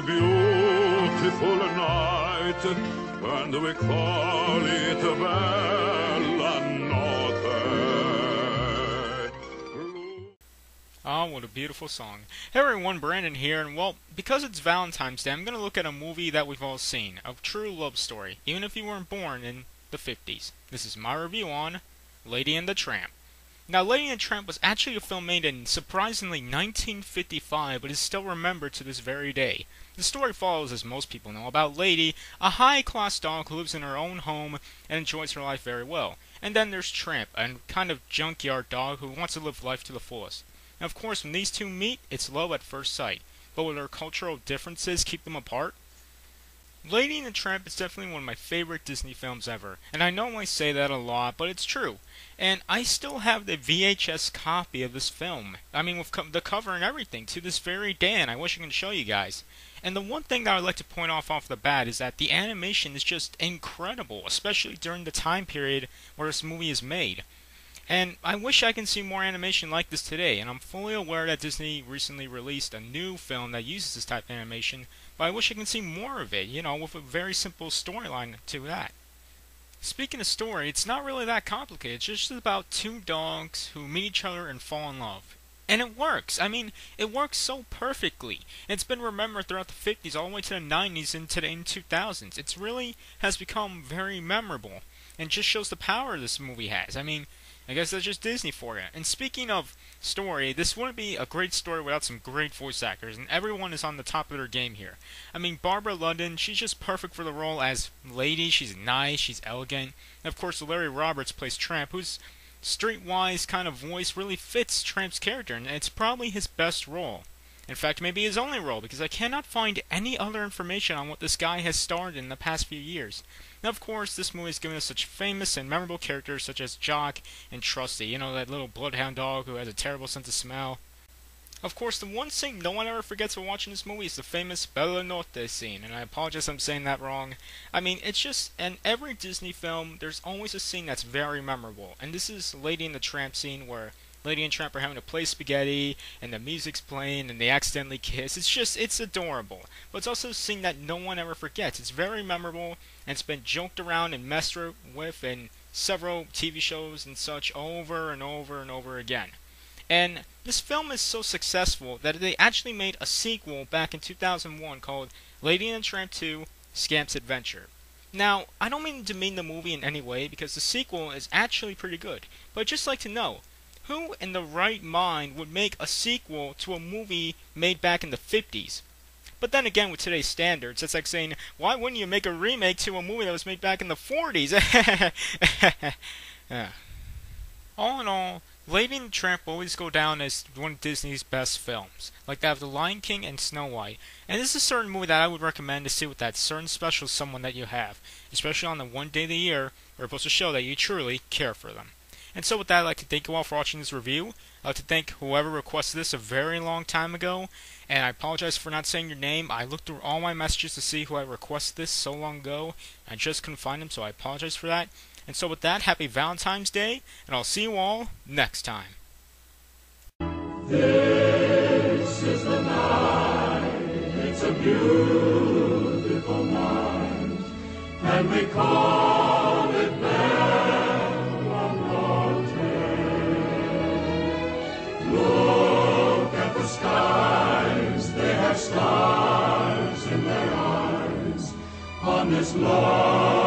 a beautiful night, and we call it Bella Notte. Oh, what a beautiful song. Hey everyone, Brandon here, and well, because it's Valentine's Day, I'm going to look at a movie that we've all seen, a true love story, even if you weren't born in the 50s. This is my review on Lady and the Tramp. Now, Lady and the Tramp was actually a film made in, surprisingly, 1955, but is still remembered to this very day. The story follows, as most people know, about Lady, a high-class dog who lives in her own home and enjoys her life very well. And then there's Tramp, a kind of junkyard dog who wants to live life to the fullest. Now, of course, when these two meet, it's love at first sight. But will their cultural differences keep them apart? Lady and the Tramp is definitely one of my favorite Disney films ever. And I know I say that a lot, but it's true. And I still have the VHS copy of this film. I mean, with the cover and everything, to this very day, and I wish I could show you guys. And the one thing that I'd like to point off the bat is that the animation is just incredible, especially during the time period where this movie is made. And I wish I can see more animation like this today, and I'm fully aware that Disney recently released a new film that uses this type of animation, but I wish I can see more of it, you know, with a very simple storyline to that. Speaking of story, it's not really that complicated. It's just about two dogs who meet each other and fall in love. And it works. I mean, it works so perfectly. It's been remembered throughout the 50s all the way to the 90s and to the 2000s. It really has become very memorable, and just shows the power this movie has. I mean, I guess that's just Disney for you. And speaking of story, this wouldn't be a great story without some great voice actors, and everyone is on the top of their game here. I mean, Barbara London, she's just perfect for the role as Lady. She's nice, she's elegant. And of course, Larry Roberts plays Tramp, whose streetwise kind of voice really fits Tramp's character, and it's probably his best role. In fact, maybe his only role, because I cannot find any other information on what this guy has starred in the past few years. Now, of course, this movie has given us such famous and memorable characters such as Jock and Trusty, you know, that little bloodhound dog who has a terrible sense of smell. Of course, the one scene no one ever forgets when watching this movie is the famous Bella Notte scene, and I apologize if I'm saying that wrong. I mean, it's just, in every Disney film, there's always a scene that's very memorable, and this is Lady and the Tramp scene where Lady and Tramp are having to play spaghetti, and the music's playing, and they accidentally kiss. It's adorable. But it's also a scene that no one ever forgets. It's very memorable, and it's been joked around and messed with in several TV shows and such over and over and over again. And this film is so successful that they actually made a sequel back in 2001 called Lady and the Tramp 2: Scamp's Adventure. Now, I don't mean to demean the movie in any way, because the sequel is actually pretty good. But I'd just like to know, who in the right mind would make a sequel to a movie made back in the 50s? But then again, with today's standards, it's like saying, why wouldn't you make a remake to a movie that was made back in the 40s? All in all, Lady and the Tramp will always go down as one of Disney's best films, like that of The Lion King and Snow White. And this is a certain movie that I would recommend to see with that certain special someone that you have, especially on the one day of the year where it's supposed to show that you truly care for them. And so with that, I'd like to thank you all for watching this review. I'd like to thank whoever requested this a very long time ago. And I apologize for not saying your name. I looked through all my messages to see who I requested this so long ago. I just couldn't find them, so I apologize for that. And so with that, happy Valentine's Day, and I'll see you all next time. This is the night, it's a beautiful night, and we call it Bella Notte. Look at the skies, they have stars in their eyes on this love.